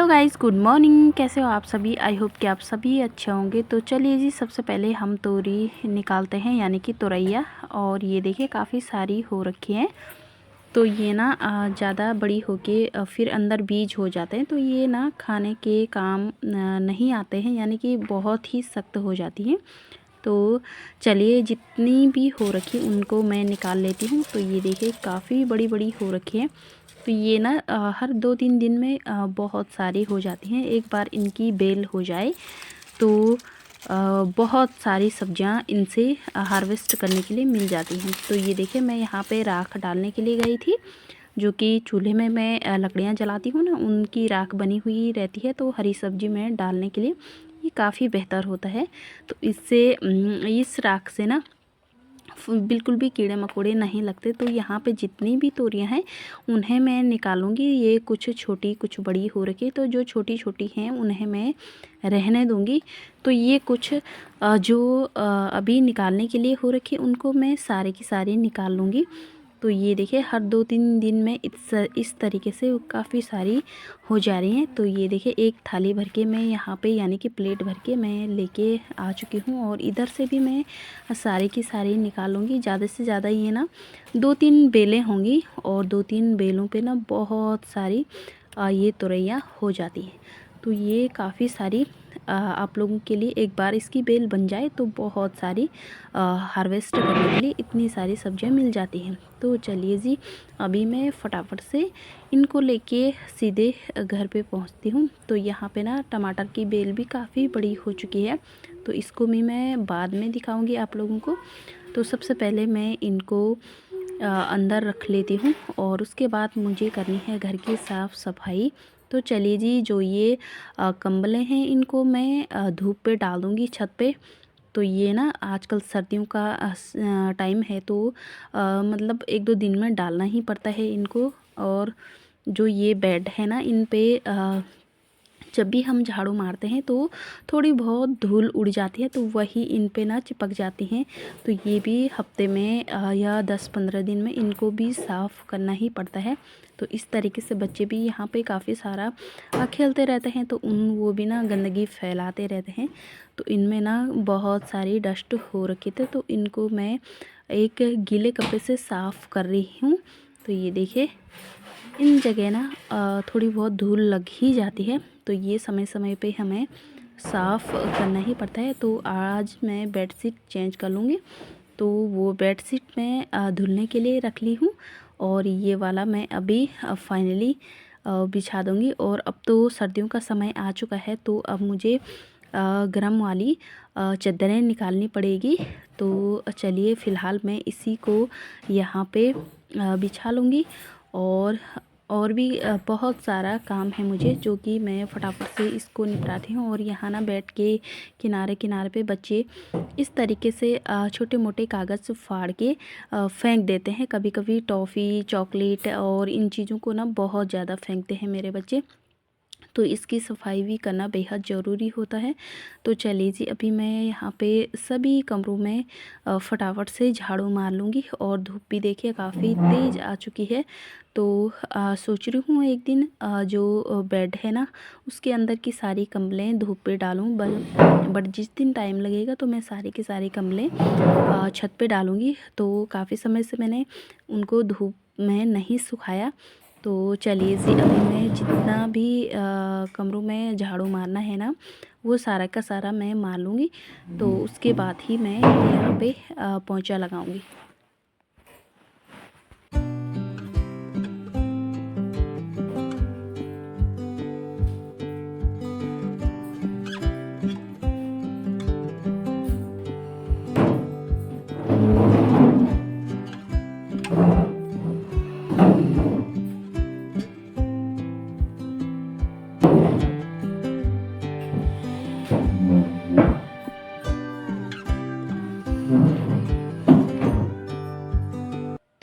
Guys, good morning. कैसे हो आप सभी? आई होप कि आप सभी अच्छे होंगे। तो चलिए जी, सबसे पहले हम तोरी निकालते हैं, यानी कि तोरैया। और ये देखिए काफ़ी सारी हो रखी हैं। तो ये ना ज़्यादा बड़ी होके फिर अंदर बीज हो जाते हैं, तो ये ना खाने के काम नहीं आते हैं, यानी कि बहुत ही सख्त हो जाती हैं। तो चलिए, जितनी भी हो रखी उनको मैं निकाल लेती हूँ। तो ये देखिए काफ़ी बड़ी बड़ी हो रखी है। तो ये ना हर 2-3 दिन में बहुत सारी हो जाती हैं। एक बार इनकी बेल हो जाए तो बहुत सारी सब्जियां इनसे हार्वेस्ट करने के लिए मिल जाती हैं। तो ये देखिए, मैं यहाँ पे राख डालने के लिए गई थी, जो कि चूल्हे में मैं लकड़ियाँ जलाती हूँ ना, उनकी राख बनी हुई रहती है। तो हरी सब्जी में डालने के लिए ये काफ़ी बेहतर होता है। तो इससे इस राख से ना बिल्कुल भी कीड़े मकोड़े नहीं लगते। तो यहाँ पे जितनी भी तोरियां हैं उन्हें मैं निकालूंगी। ये कुछ छोटी कुछ बड़ी हो रखी है, तो जो छोटी छोटी हैं उन्हें मैं रहने दूंगी। तो ये कुछ जो अभी निकालने के लिए हो रखी उनको मैं सारे की सारी निकाल लूँगी। तो ये देखिए, हर 2-3 दिन में इस तरीके से काफ़ी सारी हो जा रही हैं। तो ये देखिए, एक थाली भर के मैं यहाँ पे, यानी कि प्लेट भर के मैं लेके आ चुकी हूँ। और इधर से भी मैं सारी की सारी निकालूंगी। ज़्यादा से ज़्यादा ये ना 2-3 बेलें होंगी, और 2-3 बेलों पे ना बहुत सारी ये तुरैया हो जाती है। तो ये काफ़ी सारी आप लोगों के लिए, एक बार इसकी बेल बन जाए तो बहुत सारी हार्वेस्ट करने के लिए इतनी सारी सब्जियां मिल जाती हैं। तो चलिए जी, अभी मैं फटाफट से इनको लेके सीधे घर पे पहुंचती हूँ। तो यहाँ पे ना टमाटर की बेल भी काफ़ी बड़ी हो चुकी है, तो इसको भी मैं बाद में दिखाऊंगी आप लोगों को। तो सबसे पहले मैं इनको अंदर रख लेती हूँ, और उसके बाद मुझे करनी है घर की साफ़ सफाई। तो चलिए जी, जो ये कंबलें हैं इनको मैं धूप पे डाल दूँगी, छत पे। तो ये ना आजकल सर्दियों का टाइम है, तो मतलब 1-2 दिन में डालना ही पड़ता है इनको। और जो ये बेड है ना, इन पे जब भी हम झाड़ू मारते हैं तो थोड़ी बहुत धूल उड़ जाती है, तो वही इन पे ना चिपक जाती हैं। तो ये भी हफ्ते में या 10-15 दिन में इनको भी साफ़ करना ही पड़ता है। तो इस तरीके से बच्चे भी यहाँ पे काफ़ी सारा खेलते रहते हैं, तो वो भी ना गंदगी फैलाते रहते हैं। तो इनमें ना बहुत सारी डस्ट हो रखी थी, तो इनको मैं एक गीले कपड़े से साफ़ कर रही हूँ। तो ये देखिए, इन जगह ना थोड़ी बहुत धूल लग ही जाती है, तो ये समय समय पे हमें साफ़ करना ही पड़ता है। तो आज मैं बेडशीट चेंज कर लूँगी। तो वो बेडशीट मैं धुलने के लिए रख ली हूँ, और ये वाला मैं अभी फाइनली बिछा दूँगी। और अब तो सर्दियों का समय आ चुका है, तो अब मुझे गर्म वाली चादरें निकालनी पड़ेगी। तो चलिए, फ़िलहाल मैं इसी को यहाँ पे बिछा लूँगी। और भी बहुत सारा काम है मुझे, जो कि मैं फटाफट से इसको निपटाती हूँ। और यहाँ ना बेड के किनारे किनारे पे बच्चे इस तरीके से छोटे मोटे कागज़ फाड़ के फेंक देते हैं। कभी कभी टॉफ़ी, चॉकलेट और इन चीज़ों को ना बहुत ज़्यादा फेंकते हैं मेरे बच्चे। तो इसकी सफाई भी करना बेहद ज़रूरी होता है। तो चलिए जी, अभी मैं यहाँ पे सभी कमरों में फटाफट से झाड़ू मार लूँगी। और धूप भी देखिए काफ़ी तेज़ आ चुकी है। तो सोच रही हूँ एक दिन जो बेड है ना, उसके अंदर की सारी कंबलें धूप पे डालूँ। बट जिस दिन टाइम लगेगा तो मैं सारी की सारी कंबलें छत पे डालूँगी। तो काफ़ी समय से मैंने उनको धूप में नहीं सुखाया। तो चलिए जी, अभी मैं जितना भी कमरों में झाड़ू मारना है ना, वो सारा का सारा मैं मार लूँगी। तो उसके बाद ही मैं यहाँ पे पोंछा लगाऊँगी।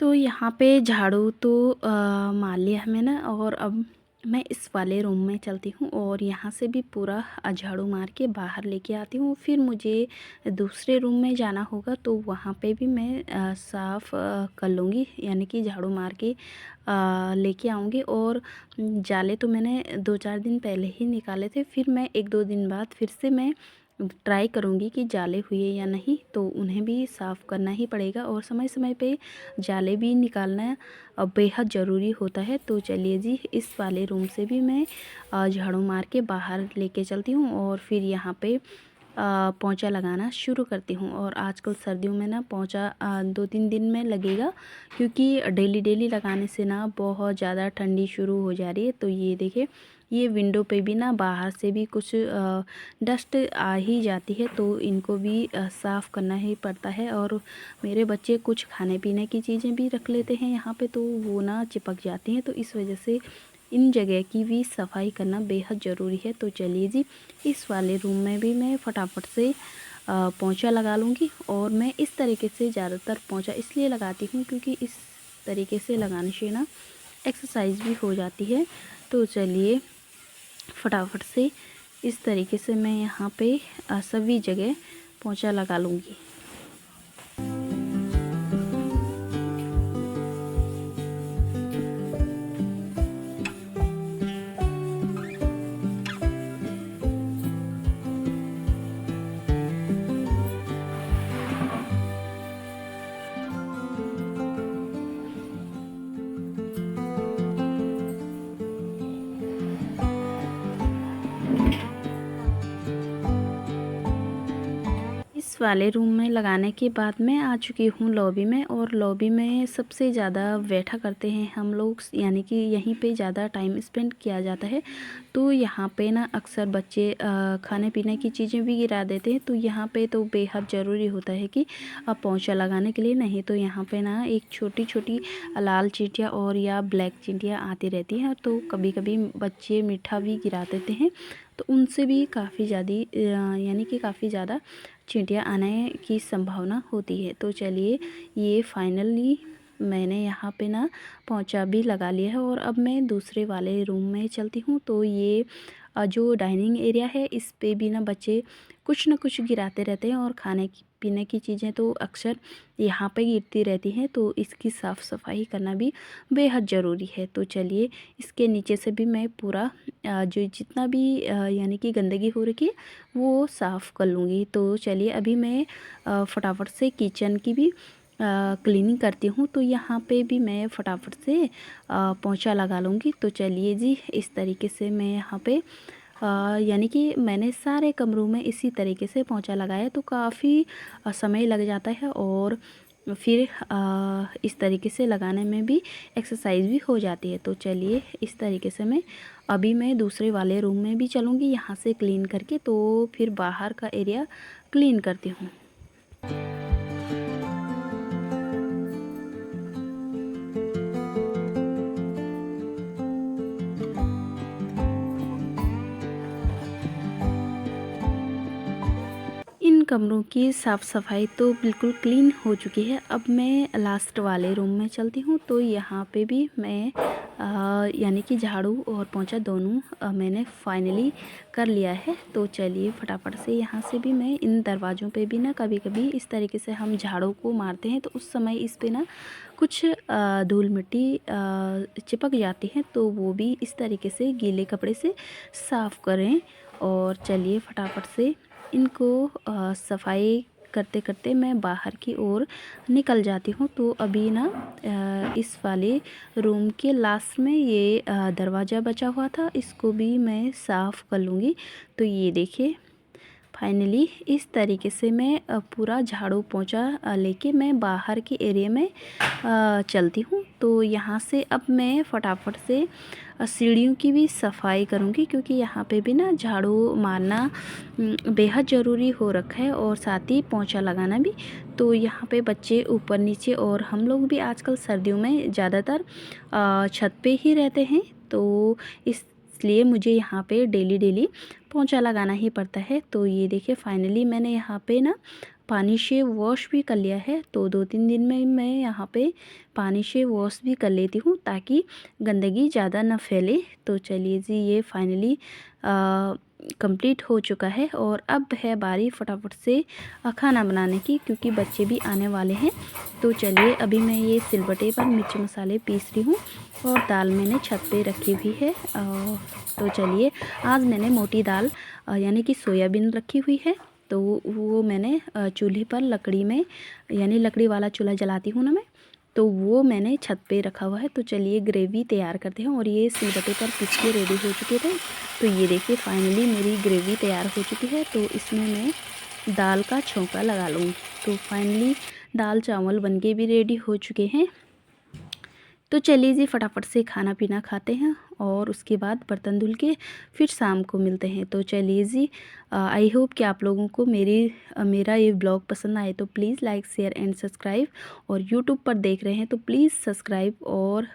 तो यहाँ पे झाड़ू तो मार लिया हमने ना, और अब मैं इस वाले रूम में चलती हूँ और यहाँ से भी पूरा झाड़ू मार के बाहर लेके आती हूँ। फिर मुझे दूसरे रूम में जाना होगा तो वहाँ पे भी मैं साफ़ कर लूँगी, यानी कि झाड़ू मार के लेके आऊँगी। और जाले तो मैंने 2-4 दिन पहले ही निकाले थे, फिर मैं 1-2 दिन बाद फिर से मैं ट्राई करूँगी कि जाले हुए या नहीं, तो उन्हें भी साफ़ करना ही पड़ेगा और समय समय पे जाले भी निकालना बेहद ज़रूरी होता है। तो चलिए जी, इस वाले रूम से भी मैं झाड़ू मार के बाहर लेके चलती हूँ और फिर यहाँ पे पोंछा लगाना शुरू करती हूँ। और आजकल सर्दियों में ना पोंछा 2-3 दिन में लगेगा, क्योंकि डेली डेली लगाने से ना बहुत ज़्यादा ठंडी शुरू हो जा रही है। तो ये देखिए, ये विंडो पे भी ना बाहर से भी कुछ डस्ट आ ही जाती है, तो इनको भी साफ़ करना ही पड़ता है। और मेरे बच्चे कुछ खाने पीने की चीज़ें भी रख लेते हैं यहाँ पे, तो वो ना चिपक जाती हैं, तो इस वजह से इन जगह की भी सफाई करना बेहद ज़रूरी है। तो चलिए जी, इस वाले रूम में भी मैं फटाफट से पोंछा लगा लूँगी। और मैं इस तरीके से ज़्यादातर पोंछा इसलिए लगाती हूँ क्योंकि इस तरीके से लगाने से ना एक्सरसाइज भी हो जाती है। तो चलिए फटाफट से इस तरीके से मैं यहाँ पे सभी जगह पोंछा लगा लूँगी। इस वाले रूम में लगाने के बाद मैं आ चुकी हूँ लॉबी में। और लॉबी में सबसे ज़्यादा बैठा करते हैं हम लोग, यानी कि यहीं पे ज़्यादा टाइम स्पेंड किया जाता है। तो यहाँ पे ना अक्सर बच्चे खाने पीने की चीज़ें भी गिरा देते हैं, तो यहाँ पे तो बेहद ज़रूरी होता है कि पोंछा लगाने के लिए, नहीं तो यहाँ पे ना एक छोटी छोटी लाल चींटियाँ और या ब्लैक चींटियाँ आती रहती हैं, तो कभी कभी बच्चे मीठा भी गिरा देते हैं, तो उनसे भी काफ़ी ज़्यादा यानी कि काफ़ी ज़्यादा चींटियाँ आने की संभावना होती है। तो चलिए, ये फाइनली मैंने यहाँ पे ना पोंछा भी लगा लिया है और अब मैं दूसरे वाले रूम में चलती हूँ। तो ये जो डाइनिंग एरिया है, इस पे भी ना बच्चे कुछ न कुछ गिराते रहते हैं और खाने पीने की चीज़ें तो अक्सर यहाँ पे गिरती रहती हैं, तो इसकी साफ़ सफाई करना भी बेहद ज़रूरी है। तो चलिए, इसके नीचे से भी मैं पूरा जो जितना भी यानी कि गंदगी हो रखी है वो साफ़ कर लूँगी। तो चलिए, अभी मैं फटाफट से किचन की भी क्लीनिंग करती हूँ, तो यहाँ पे भी मैं फटाफट से पोंछा लगा लूँगी। तो चलिए जी, इस तरीके से मैं यहाँ पे यानी कि मैंने सारे कमरों में इसी तरीके से पोंछा लगाया, तो काफ़ी समय लग जाता है और फिर इस तरीके से लगाने में भी एक्सरसाइज भी हो जाती है। तो चलिए, इस तरीके से मैं दूसरे वाले रूम में भी चलूँगी यहाँ से क्लीन करके, तो फिर बाहर का एरिया क्लीन करती हूँ। इन कमरों की साफ़ सफाई तो बिल्कुल क्लीन हो चुकी है। अब मैं लास्ट वाले रूम में चलती हूँ, तो यहाँ पे भी मैं यानी कि झाड़ू और पोंछा दोनों मैंने फाइनली कर लिया है। तो चलिए, फटाफट से यहाँ से भी मैं इन दरवाज़ों पे भी ना कभी कभी इस तरीके से हम झाड़ू को मारते हैं, तो उस समय इस पे ना कुछ धूल मिट्टी चिपक जाती है, तो वो भी इस तरीके से गीले कपड़े से साफ़ करें। और चलिए, फटाफट से इनको सफाई करते करते मैं बाहर की ओर निकल जाती हूँ। तो अभी ना इस वाले रूम के लास्ट में ये दरवाज़ा बचा हुआ था, इसको भी मैं साफ़ कर लूँगी। तो ये देखिए, फाइनली इस तरीके से मैं पूरा झाड़ू पोंछा लेके मैं बाहर के एरिया में चलती हूँ। तो यहाँ से अब मैं फटाफट से सीढ़ियों की भी सफाई करूँगी, क्योंकि यहाँ पे भी ना झाड़ू मारना बेहद ज़रूरी हो रखा है और साथ ही पोंछा लगाना भी। तो यहाँ पे बच्चे ऊपर नीचे और हम लोग भी आजकल सर्दियों में ज़्यादातर छत पे ही रहते हैं, तो इसलिए मुझे यहाँ पे डेली डेली पोंछा लगाना ही पड़ता है। तो ये देखिए, फाइनली मैंने यहाँ पे ना पानी से वॉश भी कर लिया है। तो 2-3 दिन में मैं यहाँ पे पानी से वॉश भी कर लेती हूँ ताकि गंदगी ज़्यादा ना फैले। तो चलिए जी, ये फाइनली कंप्लीट हो चुका है और अब है बारी फटाफट से खाना बनाने की, क्योंकि बच्चे भी आने वाले हैं। तो चलिए, अभी मैं ये सिलबट्टे पर मिर्च मसाले पीस रही हूँ और दाल मैंने छत पे रखी हुई है। तो चलिए, आज मैंने मोटी दाल यानी कि सोयाबीन रखी हुई है। तो वो मैंने चूल्हे पर लकड़ी में, यानी लकड़ी वाला चूल्हा जलाती हूँ ना मैं, तो वो मैंने छत पे रखा हुआ है। तो चलिए ग्रेवी तैयार करते हैं। और ये सिलबट्टे पर पीस के रेडी हो चुके थे। तो ये देखिए फाइनली मेरी ग्रेवी तैयार हो चुकी है। तो इसमें मैं दाल का छौंका लगा लूँगी। तो फाइनली दाल चावल बनके भी रेडी हो चुके हैं। तो चलिए जी, फटाफट से खाना पीना खाते हैं और उसके बाद बर्तन धुल के फिर शाम को मिलते हैं। तो चलिए जी, आई होप कि आप लोगों को मेरा ये ब्लॉग पसंद आए तो please like share and subscribe. और यूट्यूब पर देख रहे हैं तो प्लीज़ सब्सक्राइब और